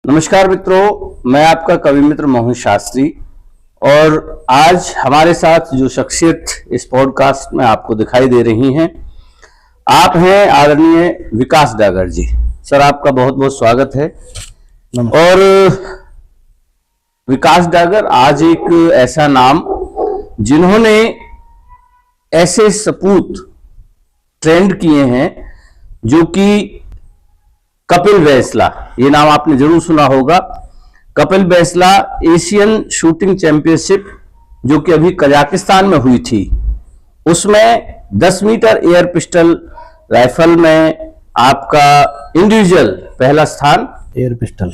नमस्कार मित्रों, मैं आपका कवि मित्र मोहन शास्त्री। और आज हमारे साथ जो शख्सियत इस पॉडकास्ट में आपको दिखाई दे रही हैं, आप हैं आदरणीय विकास डागर जी। सर, आपका बहुत बहुत स्वागत है। और विकास डागर आज एक ऐसा नाम जिन्होंने ऐसे सपूत ट्रेंड किए हैं जो कि कपिल वैसला, ये नाम आपने जरूर सुना होगा। कपिल वैसला एशियन शूटिंग चैंपियनशिप जो कि अभी कजाकिस्तान में हुई थी, उसमें 10 मीटर एयर पिस्टल राइफल में आपका इंडिविजुअल पहला स्थान, एयर पिस्टल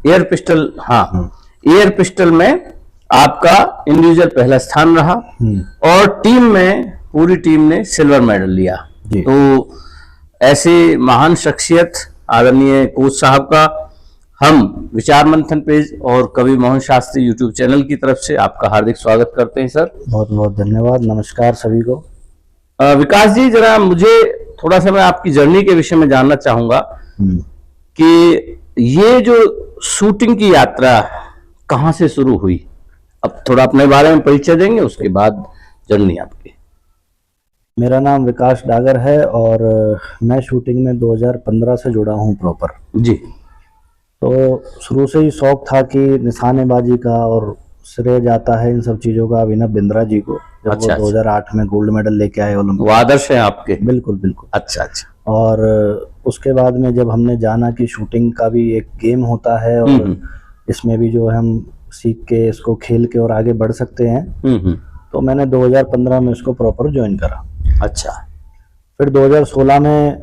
एयर पिस्टल में आपका इंडिविजुअल पहला स्थान रहा। और टीम में पूरी टीम ने सिल्वर मेडल लिया। तो ऐसे महान शख्सियत आदरणीय कोच साहब का हम विचार मंथन पेज और कवि मोहन शास्त्री यूट्यूब चैनल की तरफ से आपका हार्दिक स्वागत करते हैं। सर, बहुत बहुत धन्यवाद। नमस्कार सभी को। विकास जी, जरा मुझे थोड़ा सा मैं आपकी जर्नी के विषय में जानना चाहूंगा कि ये जो शूटिंग की यात्रा कहाँ से शुरू हुई। अब थोड़ा अपने बारे में परिचय देंगे, उसके बाद जर्नी आपकी। मेरा नाम विकास डागर है और मैं शूटिंग में 2015 से जुड़ा हूँ प्रॉपर जी। तो शुरू से ही शौक था कि निशानेबाजी का, और श्रेय जाता है इन सब चीज़ों का अभिनव बिंद्रा जी को, जब वो 2008 में गोल्ड मेडल लेके आए ओलंपिक। वो आदर्श हैं आपके। बिल्कुल बिल्कुल। अच्छा। और उसके बाद में जब हमने जाना कि शूटिंग का भी एक गेम होता है और इसमें भी जो है हम सीख के इसको खेल के और आगे बढ़ सकते हैं, तो मैंने 2015 में इसको प्रॉपर ज्वाइन करा। अच्छा। फिर 2016 में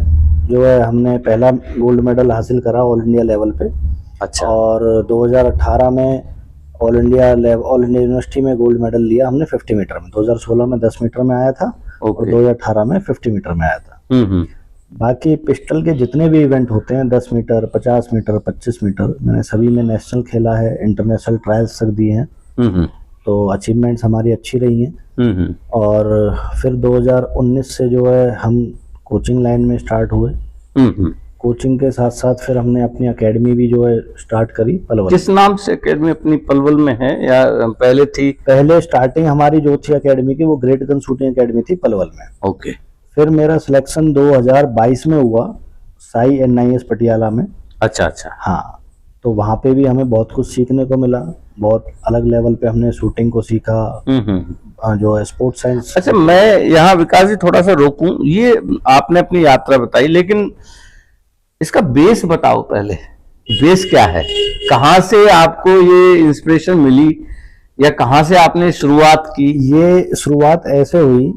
जो है हमने पहला गोल्ड मेडल हासिल करा ऑल इंडिया लेवल पे। अच्छा। और 2018 में ऑल इंडिया यूनिवर्सिटी में गोल्ड मेडल लिया हमने 50 मीटर में। 2016 में 10 मीटर में आया था और 2018 में 50 मीटर में आया था। बाकी पिस्टल के जितने भी इवेंट होते हैं, 10 मीटर, 50 मीटर, 25 मीटर, मैंने सभी में नेशनल खेला है, इंटरनेशनल ट्रायल्स तक दिए हैं। तो अचीवमेंट्स हमारी अच्छी रही हैं। और फिर 2019 से जो है हम कोचिंग लाइन में स्टार्ट हुए। कोचिंग के साथ साथ फिर हमने अपनी एकेडमी भी जो है स्टार्ट करी पलवल। किस नाम से एकेडमी अपनी पलवल में है या पहले थी? पहले स्टार्टिंग हमारी जो थी एकेडमी की, वो ग्रेट गन शूटिंग एकेडमी थी पलवल में। ओके। फिर मेरा सिलेक्शन 2022 में हुआ साई NIS पटियाला में। अच्छा। हाँ, तो वहाँ पे भी हमें बहुत कुछ सीखने को मिला। बहुत अलग लेवल पे हमने शूटिंग को सीखा, जो है स्पोर्ट्स साइंस। अच्छा, मैं यहाँ विकास जी थोड़ा सा रोकूं। ये आपने अपनी यात्रा बताई, लेकिन इसका बेस बताओ पहले। बेस क्या है? कहाँ से आपको ये इंस्पिरेशन मिली या कहाँ से आपने शुरुआत की? ये शुरुआत ऐसे हुई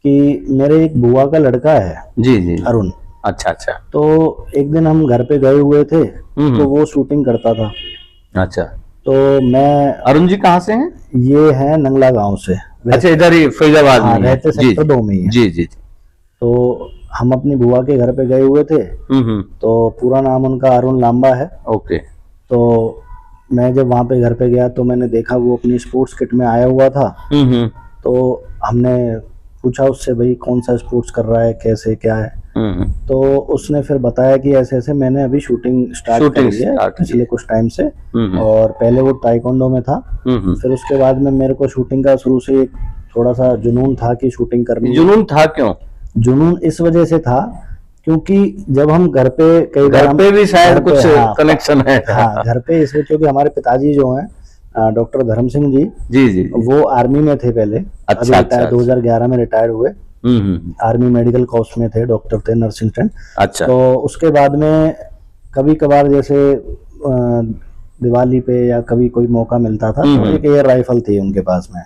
कि मेरे एक बुआ का लड़का है जी अरुण। अच्छा। तो एक दिन हम घर पे गए हुए थे, तो वो शूटिंग करता था। अच्छा। तो मैं, अरुण जी कहाँ से हैं? ये है नंगला गांव से। अच्छा, इधर ही फैजाबाद में रहते सेक्टर 2 में ही। जी। तो हम अपनी बुआ के घर पे गए हुए थे। तो पूरा नाम उनका अरुण लांबा है। ओके। तो मैं जब वहाँ पे घर पे गया तो मैंने देखा वो अपनी स्पोर्ट्स किट में आया हुआ था। तो हमने पूछा उससे, भाई कौन सा स्पोर्ट्स कर रहा है, कैसे क्या है? तो उसने फिर बताया कि ऐसे ऐसे मैंने अभी शूटिंग स्टार्ट करी है पिछले कुछ टाइम से। और पहले वो ताइक्वांडो में था। फिर उसके बाद में मेरे को शूटिंग का शुरू से एक थोड़ा सा जुनून था कि शूटिंग करनी। जुनून था? क्यों जुनून? इस वजह से था क्योंकि जब हम घर पे कई घर पे भी शायद कुछ कनेक्शन है। हाँ, घर पे इसलिए क्योंकि हमारे पिताजी जो हैं डॉक्टर धर्म सिंह जी, वो आर्मी में थे पहले। अच्छा। 2011 में रिटायर हुए। आर्मी मेडिकल कोर्स में थे, डॉक्टर थे, नर्सिंग स्टूडेंट। अच्छा। तो उसके बाद में कभी कभार जैसे दिवाली पे या कभी कोई मौका मिलता था, तो एक एयर राइफल थी उनके पास में।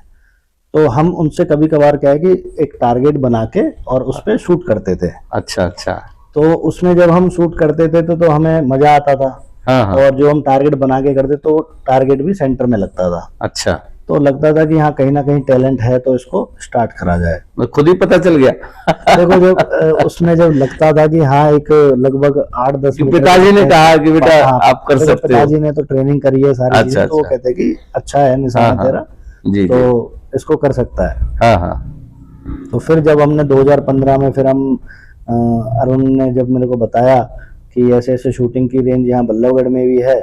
तो हम उनसे कभी कभार क्या है कि एक टारगेट बना के और उस पे शूट करते थे। अच्छा। तो उसमें जब हम शूट करते थे तो हमें मजा आता था। हाँ। और जो हम टारगेट बना के करते तो टारगेट भी सेंटर में लगता था। अच्छा। तो लगता था कि हाँ कहीं ना कहीं टैलेंट है, तो इसको स्टार्ट करा जाए। खुद ही पता चल गया। देखो, जब उसमें जब लगता था कि हाँ एक लगभग 8-10 पिताजी ने कहा कि बेटा आप कर सकते हो। पिताजी ने तो ट्रेनिंग करी है सारी चीजें। तो वो कहते कि अच्छा है निशान तेरा, तो इसको कर सकता है। तो फिर जब हमने 2015 में फिर हम अरुण ने जब मेरे को बताया कि ऐसे ऐसे शूटिंग की रेंज यहाँ बल्लभगढ़ में भी है।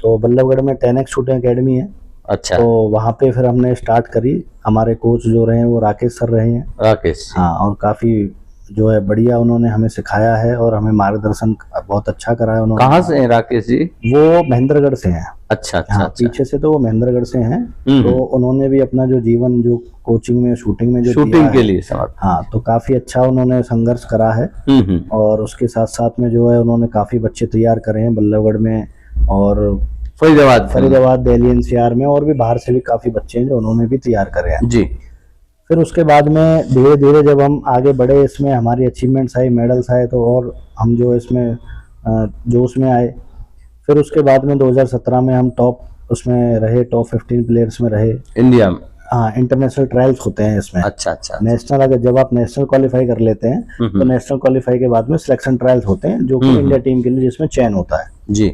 तो बल्लभगढ़ में 10X शूटिंग एकेडमी है। अच्छा। तो वहाँ पे फिर हमने स्टार्ट करी। हमारे कोच जो रहे हैं वो राकेश सर रहे हैं। राकेश, हाँ, और काफी जो है बढ़िया उन्होंने हमें सिखाया है और हमें मार्गदर्शन बहुत अच्छा करा है उन्होंने। कहाँ से हैं राकेश जी? वो महेंद्रगढ़ से हैं। अच्छा अच्छा, हाँ, अच्छा। पीछे से तो वो महेंद्रगढ़ से हैं। तो उन्होंने भी अपना जो जीवन जो कोचिंग में शूटिंग में जो शूटिंग के लिए समर्पित। हाँ, तो काफी अच्छा उन्होंने संघर्ष करा है। और उसके साथ साथ में जो है उन्होंने काफी बच्चे तैयार करे हैं बल्लभगढ़ में और फरीदाबाद, दिल्ली NCR में, और भी बाहर से भी काफी बच्चे हैं जो उन्होंने भी तैयार करे हैं जी। फिर उसके बाद में धीरे धीरे जब हम आगे बढ़े, इसमें हमारी अचीवमेंट्स आई, मेडल्स आए, तो और हम जो इसमें जोश में आए। फिर उसके बाद में 2017 में हम टॉप 15 प्लेयर्स में रहे इंडिया में। हाँ, इंटरनेशनल ट्रायल्स होते हैं इसमें। अच्छा अच्छा। नेशनल, अगर जब आप नेशनल क्वालिफाई कर लेते हैं तो नेशनल क्वालिफाई के बाद में सिलेक्शन ट्रायल्स होते हैं जो कि इंडिया टीम के लिए, जिसमें चयन होता है जी।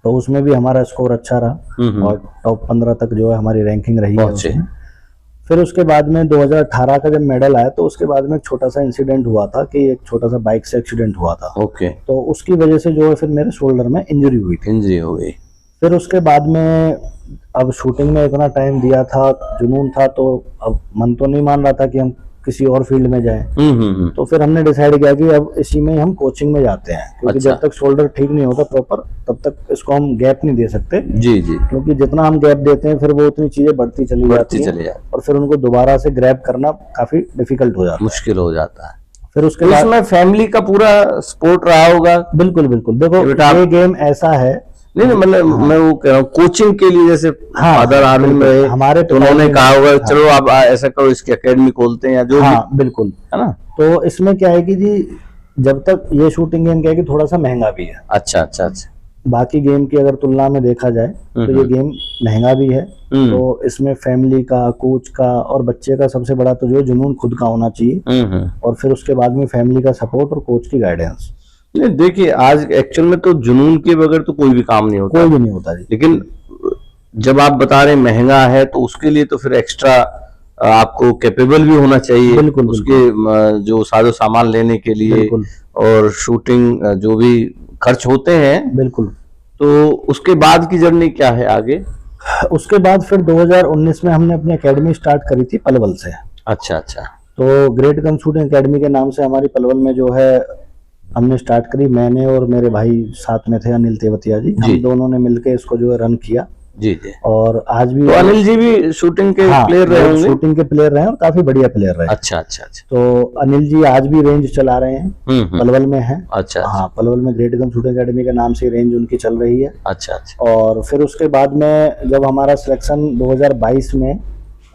तो उसमें भी हमारा स्कोर अच्छा रहा और टॉप 15 तक जो है हमारी रैंकिंग रही है उसमें। फिर उसके बाद में 2018 का जब मेडल आया तो उसके बाद में एक छोटा सा इंसिडेंट हुआ था कि एक छोटा सा बाइक से एक्सीडेंट हुआ था। ओके। तो उसकी वजह से जो है फिर मेरे शोल्डर में इंजरी हुई थी। इंजरी हो गई। फिर उसके बाद में अब शूटिंग में इतना टाइम दिया था, जुनून था, तो अब मन तो नहीं मान रहा था कि हम किसी और फील्ड में जाएं। तो फिर हमने डिसाइड किया कि अब इसी में हम कोचिंग में जाते हैं, क्योंकि अच्छा। जब तक शोल्डर ठीक नहीं होता प्रॉपर तब तक इसको हम गैप नहीं दे सकते। जी जी। क्योंकि जितना हम गैप देते हैं फिर वो उतनी चीजें बढ़ती चली जाती हैं और फिर उनको दोबारा से ग्रैब करना काफी डिफिकल्ट हो जाता है, मुश्किल हो जाता है। फिर उसके बाद इसमें फैमिली का पूरा सपोर्ट रहा होगा। बिल्कुल बिल्कुल। देखो ये गेम ऐसा है, नहीं मतलब मैं वो कह रहा हूँ कोचिंग के लिए, जैसे फादर आर्मी में हमारे तो उन्होंने कहा होगा चलो आप ऐसा करो, इसकी एकेडमी खोलते हैं या जो भी। बिल्कुल, है ना। तो इसमें क्या है कि जी जब तक ये शूटिंग गेम क्या है कि थोड़ा सा महंगा भी है। अच्छा अच्छा अच्छा। बाकी गेम की अगर तुलना में देखा जाए तो ये गेम महंगा भी है। तो इसमें फैमिली का, कोच का और बच्चे का सबसे बड़ा तो जो जुनून खुद का होना चाहिए, और फिर उसके बाद में फैमिली का सपोर्ट और कोच की गाइडेंस। नहीं देखिए, आज एक्चुअल में तो जुनून के बगैर तो कोई भी काम नहीं होता, कोई भी नहीं होता जी। लेकिन जब आप बता रहे महंगा है तो उसके लिए तो फिर एक्स्ट्रा आपको कैपेबल भी होना चाहिए। बिल्कुल, उसके जो साजो सामान लेने के लिए और शूटिंग जो भी खर्च होते हैं। बिल्कुल। तो उसके बाद की जर्नी क्या है आगे? उसके बाद फिर 2019 में हमने अपनी एकेडमी स्टार्ट करी थी पलवल से। अच्छा अच्छा। तो ग्रेट गन शूटिंग एकेडमी के नाम से हमारी पलवल में जो है हमने स्टार्ट करी। मैंने और मेरे भाई साथ में थे, अनिल तेवतिया जी, हम दोनों ने मिलके इसको जो है रन किया। जी जी। और आज भी तो अनिल जी भी शूटिंग के प्लेयर रहे होंगे? शूटिंग के प्लेयर रहे और काफी बढ़िया प्लेयर रहे। अच्छा अच्छा अच्छा। तो अनिल जी आज भी रेंज चला रहे हैं, पलवल में है। अच्छा। हाँ, पलवल में ग्रेट गन शूटिंग एकेडमी के नाम से रेंज उनकी चल रही है। अच्छा अच्छा। और फिर उसके बाद में जब हमारा सिलेक्शन 2022 में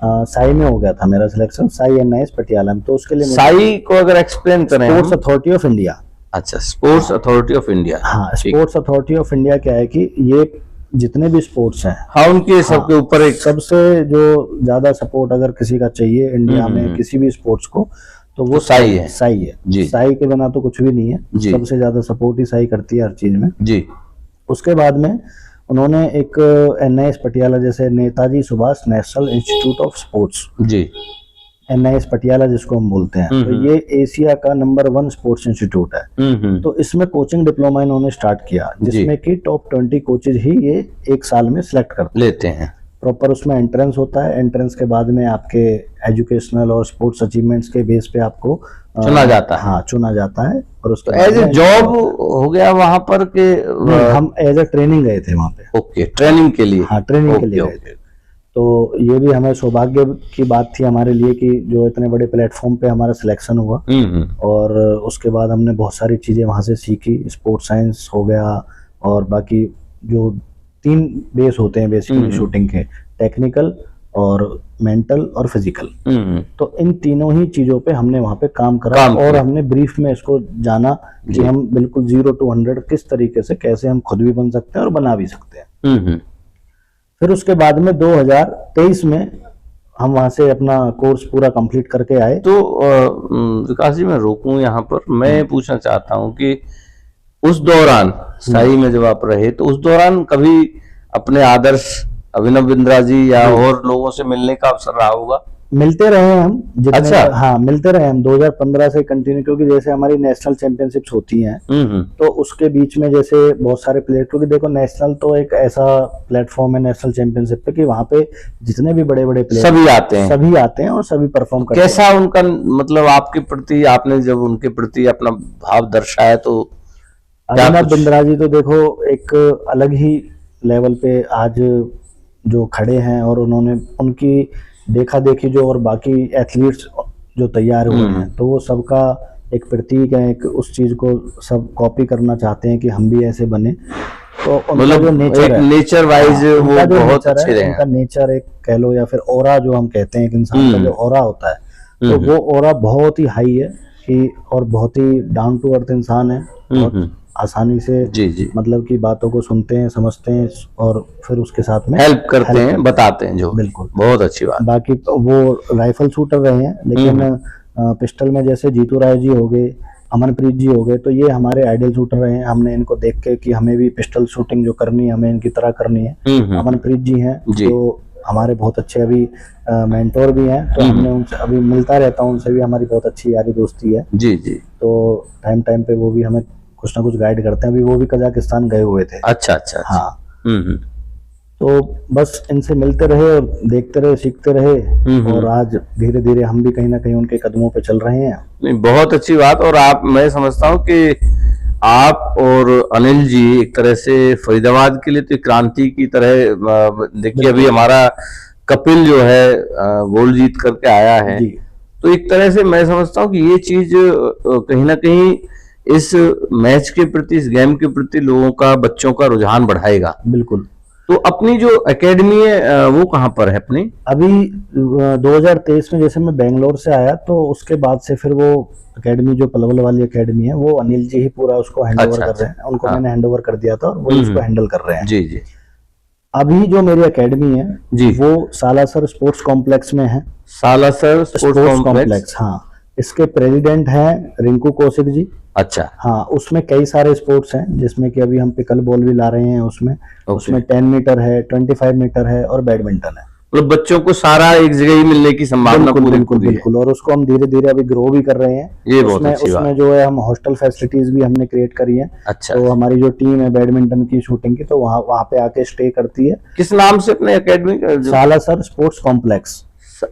साई में हो गया था, मेरा सिलेक्शन साई NIS पटियाला में, तो उसके लिए साई को अगर एक्सप्लेन करें। Sports authority of India. अच्छा, स्पोर्ट्स अथॉरिटी ऑफ इंडिया। हाँ, स्पोर्ट्स अथॉरिटी ऑफ इंडिया क्या है कि ये जितने भी स्पोर्ट्स हैं, हाँ, उनके सबके ऊपर एक सबसे जो ज्यादा सपोर्ट अगर किसी का चाहिए इंडिया में किसी भी स्पोर्ट्स को, तो वो साई है। साई है जी। साई के बिना तो कुछ भी नहीं है, सबसे ज्यादा सपोर्ट ही साई करती है हर चीज में जी। उसके बाद में उन्होंने एक NIS पटियाला, जैसे Netaji Subhash national institute of sports ji, NIS Patiala जिसको हम बोलते हैं, तो ये एशिया का नंबर 1 स्पोर्ट्स इंस्टीट्यूट है। तो इसमें कोचिंग डिप्लोमा इन्होंने स्टार्ट किया, जिसमें कि टॉप 20 कोचेज ही ये एक साल में सिलेक्ट करते लेते हैं। प्रॉपर उसमें एंट्रेंस होता है। एंट्रेंस के बाद में आपके एजुकेशनल और स्पोर्ट्स अचीवमेंट्स के बेस पे आपको चुना जाता है। हाँ, चुना जाता है। और उसके एज ए जॉब हो गया वहां पर के? हम एज ए ट्रेनिंग गए थे वहाँ पे। ओके, ट्रेनिंग के लिए। हाँ, ट्रेनिंग के लिए गए थे। तो ये भी हमें सौभाग्य की बात थी हमारे लिए कि जो इतने बड़े प्लेटफॉर्म पे हमारा सिलेक्शन हुआ। और उसके बाद हमने बहुत सारी चीजें वहां से सीखी। स्पोर्ट्स साइंस हो गया और बाकी जो 3 बेस होते हैं बेसिकली शूटिंग के, टेक्निकल और मेंटल और फिजिकल। तो इन तीनों ही चीजों पे हमने वहां पे काम करा और हमने ब्रीफ में इसको जाना कि हम बिल्कुल 0 to 100 किस तरीके से, कैसे हम खुद भी बन सकते हैं और बना भी सकते हैं। फिर उसके बाद में 2023 में हम वहां से अपना कोर्स पूरा कंप्लीट करके आए। तो विकास जी, मैं रोकूं यहाँ पर, मैं पूछना चाहता हूँ कि उस दौरान साई में जब आप रहे तो उस दौरान कभी अपने आदर्श अभिनव बिंद्रा जी या और लोगों से मिलने का अवसर रहा होगा? मिलते रहे हम जितने। अच्छा। हाँ, मिलते रहे हम 2015 से कंटिन्यू, क्योंकि जैसे हमारी नेशनल चैंपियनशिप्स होती हैं तो उसके बीच में जैसे बहुत सारे प्लेयर, क्योंकि देखो नेशनल तो एक ऐसा प्लेटफॉर्म है नेशनल चैंपियनशिप पे कि वहाँ पे जितने भी बड़े बड़े प्लेयर सभी आते हैं और सभी परफॉर्म करते हैं। कैसा उनका मतलब आपके प्रति, आपने जब उनके प्रति अपना भाव दर्शाया तो? अभिनव बिंद्रा जी तो देखो एक अलग ही लेवल पे आज जो खड़े हैं, और उन्होंने उनकी देखा देखी जो और बाकी एथलीट्स जो तैयार हुए हैं तो वो सबका एक प्रतीक है, एक उस चीज को सब कॉपी करना चाहते हैं कि हम भी ऐसे बने। तो उनका जो नेचर वाइज वो बहुत अच्छे रहे हैं। उनका नेचर एक कह लो, या फिर ऑरा जो हम कहते हैं, एक इंसान का जो ऑरा होता है तो वो ऑरा बहुत ही हाई है कि, और बहुत ही डाउन टू अर्थ इंसान है, बहुत आसानी से जी मतलब की बातों को सुनते हैं, समझते हैं और फिर उसके साथ में हेल्प करते हैं, बताते हैं जो। बिल्कुल, बहुत अच्छी बात। बाकी वो राइफल शूटर रहे हैं, लेकिन पिस्टल में जैसे जीतू राय जी हो गए, अमनप्रीत जी हो गए, तो ये हमारे आइडियल शूटर रहे हैं। हमने इनको देख के कि हमें भी पिस्टल शूटिंग जो करनी है हमें इनकी तरह करनी है। अमनप्रीत जी हैं जो हमारे बहुत अच्छे अभी मेंटोर भी हैं, तो हमने उनसे अभी मिलता रहता हूँ, उनसे भी हमारी बहुत अच्छी यारी दोस्ती है। जी। तो टाइम पे वो भी हमें कुछ ना कुछ गाइड करते हैं। अभी वो भी कजाकिस्तान गए हुए थे। अच्छा। हाँ। तो बस इनसे मिलते रहे और देखते रहे, सीखते रहे, और आज धीरे धीरे हम भी कहीं ना कहीं उनके कदमों पे चल रहे हैं। नहीं, बहुत अच्छी बात। और आप, मैं समझता हूँ कि आप और अनिल जी एक तरह से फरीदाबाद के लिए तो क्रांति की तरह, देखिए अभी हमारा कपिल जो है गोल्ड जीत करके आया है, तो एक तरह से मैं समझता हूँ कि ये चीज कहीं ना कहीं इस मैच के प्रति, इस गेम के प्रति लोगों का, बच्चों का रुझान बढ़ाएगा। बिल्कुल। तो अपनी जो एकेडमी है वो कहाँ पर है अपनी? अभी 2023 में जैसे मैं बेंगलोर से आया तो उसके बाद से फिर वो एकेडमी जो पलवल वाली एकेडमी है वो अनिल जी ही पूरा उसको हैंड ओवर कर रहे हैं। उनको मैंने हैंड ओवर कर दिया था और वो उसको हैंडल कर रहे हैं। जी। अभी जो मेरी एकेडमी है वो सालासर स्पोर्ट्स कॉम्प्लेक्स में है। सालासर स्पोर्ट्स कॉम्प्लेक्स, हाँ। इसके प्रेसिडेंट हैं रिंकू कौशिक जी। अच्छा। हाँ, उसमें कई सारे स्पोर्ट्स हैं, जिसमें कि अभी हम पिकल बॉल भी ला रहे हैं उसमें। उसमें 10 मीटर है, 25 मीटर है और बैडमिंटन है। मतलब बच्चों को सारा एक जगह ही मिलने की संभावना बिल्कुल। और उसको हम धीरे धीरे अभी ग्रो भी कर रहे हैं। ये बहुत अच्छी बात। उसमें जो है हम हॉस्टल फैसिलिटीज भी हमने क्रिएट करी है। अच्छा। तो हमारी जो टीम है बैडमिंटन की, शूटिंग की, तो वहाँ पे आके स्टे करती है। किस नाम से अपने एकेडमी? Salasar sports complex.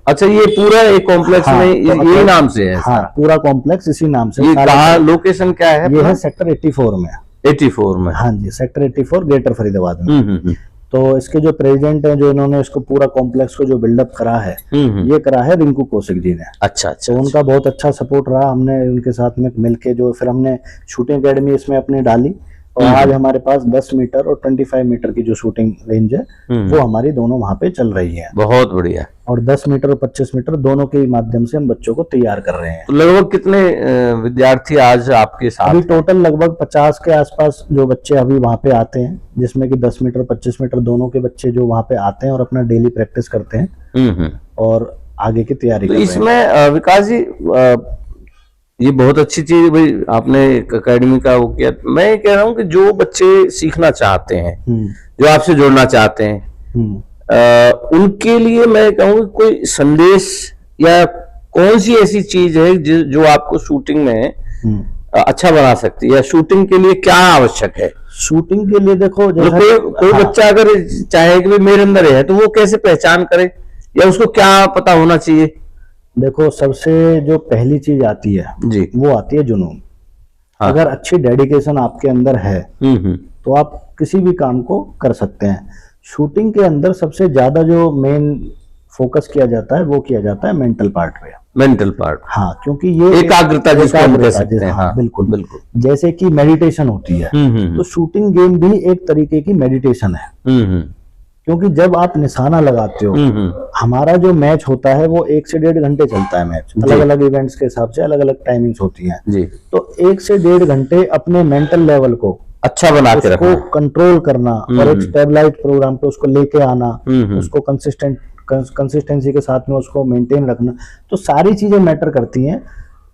अच्छा, ये पूरा एक कॉम्प्लेक्स में यही नाम से है? हाँ, पूरा कॉम्प्लेक्स इसी नाम से। ये कहाँ, लोकेशन क्या है? ये है सेक्टर 84 में। 84 में? हाँ जी, सेक्टर 84 ग्रेटर फरीदाबाद में। तो इसके जो प्रेसिडेंट हैं, जो इन्होंने इसको पूरा कॉम्प्लेक्स को जो बिल्डअप करा है, ये करा है रिंकू कौशिक जी ने। अच्छा। तो उनका बहुत अच्छा सपोर्ट रहा। हमने उनके साथ में मिलके जो फिर हमने शूटिंग एकेडमी इसमें अपने डाली, और आज हमारे पास 10 मीटर और 25 मीटर की जो शूटिंग रेंज है वो हमारी दोनों वहाँ पे चल रही है। बहुत बढ़िया। और 10 मीटर और 25 मीटर दोनों के माध्यम से हम बच्चों को तैयार कर रहे हैं। तो लगभग कितने विद्यार्थी आज आपके साथ? अभी टोटल लगभग 50 के आसपास जो बच्चे अभी वहाँ पे आते हैं, जिसमें कि 10 मीटर 25 मीटर दोनों के बच्चे जो वहाँ पे आते हैं और अपना डेली प्रैक्टिस करते हैं और आगे की तैयारी कर रहे हैं। इसमें विकास जी, ये बहुत अच्छी चीज भाई आपने एकेडमी का वो किया। मैं कह रहा हूँ कि जो बच्चे सीखना चाहते हैं, जो आपसे जुड़ना चाहते हैं, उनके लिए मैं कहूँगा कोई संदेश या कौन सी ऐसी चीज है जो आपको शूटिंग में अच्छा बना सकती है, या शूटिंग के लिए क्या आवश्यक है? शूटिंग के लिए देखो, कोई बच्चा अगर चाहे कि मेरे अंदर है तो वो कैसे पहचान करे, या उसको क्या पता होना चाहिए? देखो, सबसे जो पहली चीज आती है जी, वो आती है जुनून। हाँ। अगर अच्छी डेडिकेशन आपके अंदर है तो आप किसी भी काम को कर सकते हैं। शूटिंग के अंदर सबसे ज्यादा जो मेन फोकस किया जाता है वो किया जाता है मेंटल पार्ट पे। मेंटल पार्ट, हाँ, क्योंकि ये एकाग्रता जिसको हम कह सकते हैं। हाँ, बिल्कुल। जैसे कि मेडिटेशन होती है, तो शूटिंग गेम भी एक तरीके की मेडिटेशन है। क्योंकि जब आप निशाना लगाते हो, हमारा जो मैच होता है वो 1 से 1.5 घंटे चलता है मैच। अलग अलग इवेंट्स के हिसाब से अलग अलग टाइमिंग्स होती हैं जी। तो 1 से 1.5 घंटे अपने मेंटल लेवल को अच्छा बना के रखना, उसको कंट्रोल करना और एक स्टेबलाइज्ड प्रोग्राम पे उसको लेके आना, उसको कंसिस्टेंसी के साथ में उसको मेंटेन रखना, तो सारी चीजें मैटर करती हैं।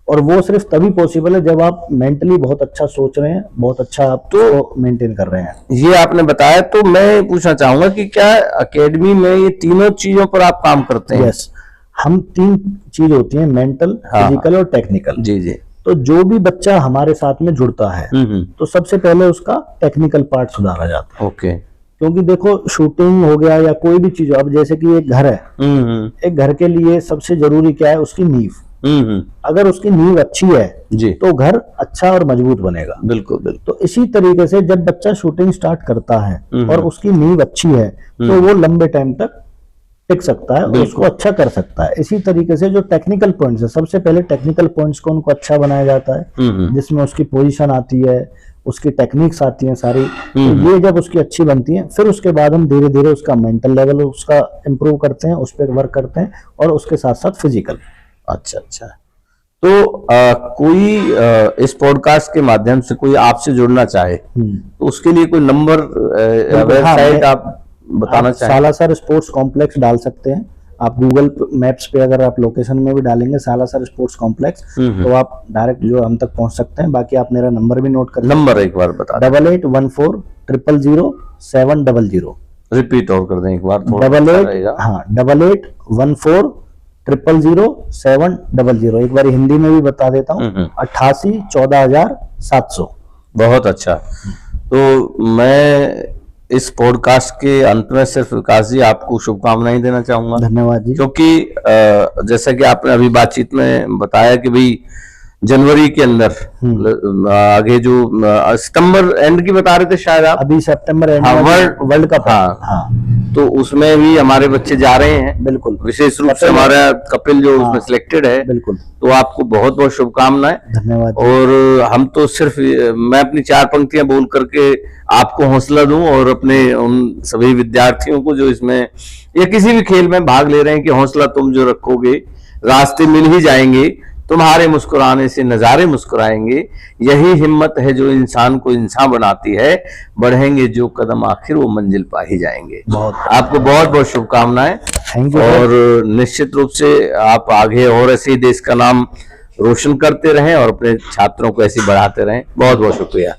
और वो सिर्फ तभी पॉसिबल है जब आप मेंटली बहुत अच्छा सोच रहे हैं, बहुत अच्छा आप तो मेंटेन कर रहे हैं। ये आपने बताया, तो मैं पूछना चाहूंगा कि क्या एकेडमी में ये तीनों चीजों पर आप काम करते हैं? यस, हम 3 चीज होती है, मेंटल, हाँ, फिजिकल और टेक्निकल। जी जी। तो जो भी बच्चा हमारे साथ में जुड़ता है तो सबसे पहले उसका टेक्निकल पार्ट सुधारा जाता है। ओके। क्योंकि देखो शूटिंग हो गया या कोई भी चीज हो, अब जैसे कि एक घर है, एक घर के लिए सबसे जरूरी क्या है, उसकी नींव। अगर उसकी नींव अच्छी है जी, तो घर अच्छा और मजबूत बनेगा। बिल्कुल बिल्कुल। तो इसी तरीके से जब बच्चा शूटिंग स्टार्ट करता है और उसकी नींव अच्छी है तो वो लंबे टाइम तक टिक सकता है और उसको अच्छा कर सकता है। इसी तरीके से जो टेक्निकल पॉइंट्स है, सबसे पहले टेक्निकल पॉइंट्स को उनको अच्छा बनाया जाता है, जिसमें उसकी पोजीशन आती है, उसकी टेक्निक्स आती हैं सारी। तो ये जब उसकी अच्छी बनती है, फिर उसके बाद हम धीरे धीरे उसका मेंटल लेवल उसका इम्प्रूव करते हैं, उस पर वर्क करते हैं, और उसके साथ साथ फिजिकल। अच्छा अच्छा। तो कोई इस पॉडकास्ट के माध्यम से कोई आपसे जुड़ना चाहे तो उसके लिए कोई नंबर, वेबसाइट आप बताना चाहें? सालासर स्पोर्ट्स कॉम्प्लेक्स डाल सकते हैं आप गूगल मैप्स पे, अगर आप लोकेशन में भी डालेंगे सालासर स्पोर्ट्स कॉम्प्लेक्स तो आप डायरेक्ट जो हम तक पहुंच सकते हैं। बाकी आप मेरा नंबर भी नोट कर, नंबर एक बार बता, 8814000700। रिपीट और कर दें एक बार, 8814000700। एक बार हिंदी में भी बता देता हूँ, 88-14,700। बहुत अच्छा। तो मैं इस पॉडकास्ट के अंत में सिर्फ विकास जी आपको शुभकामनाएं देना चाहूंगा। धन्यवाद जी। क्योंकि जैसा कि आपने अभी बातचीत में बताया कि भाई जनवरी के अंदर आगे जो सितंबर एंड की बता रहे थे शायद आप, अभी सितंबर एंड, हाँ, वर्ल्ड कप, हाँ, तो उसमें भी हमारे बच्चे जा रहे हैं। बिल्कुल, विशेष रूप से हमारा कपिल जो उसमें सिलेक्टेड है। बिल्कुल। तो आपको बहुत बहुत शुभकामनाएं। धन्यवाद। और हम तो सिर्फ मैं अपनी 4 पंक्तियां बोल करके आपको हौसला दूं और अपने उन सभी विद्यार्थियों को जो इसमें या किसी भी खेल में भाग ले रहे हैं कि हौसला तुम जो रखोगे रास्ते मिल ही जाएंगे, तुम्हारे मुस्कुराने से नजारे मुस्कुराएंगे, यही हिम्मत है जो इंसान को इंसान बनाती है, बढ़ेंगे जो कदम आखिर वो मंजिल पा ही जाएंगे। आपको बहुत बहुत शुभकामनाएं। Thank you. और निश्चित रूप से आप आगे और ऐसे ही देश का नाम रोशन करते रहें और अपने छात्रों को ऐसे बढ़ाते रहें। बहुत बहुत शुक्रिया।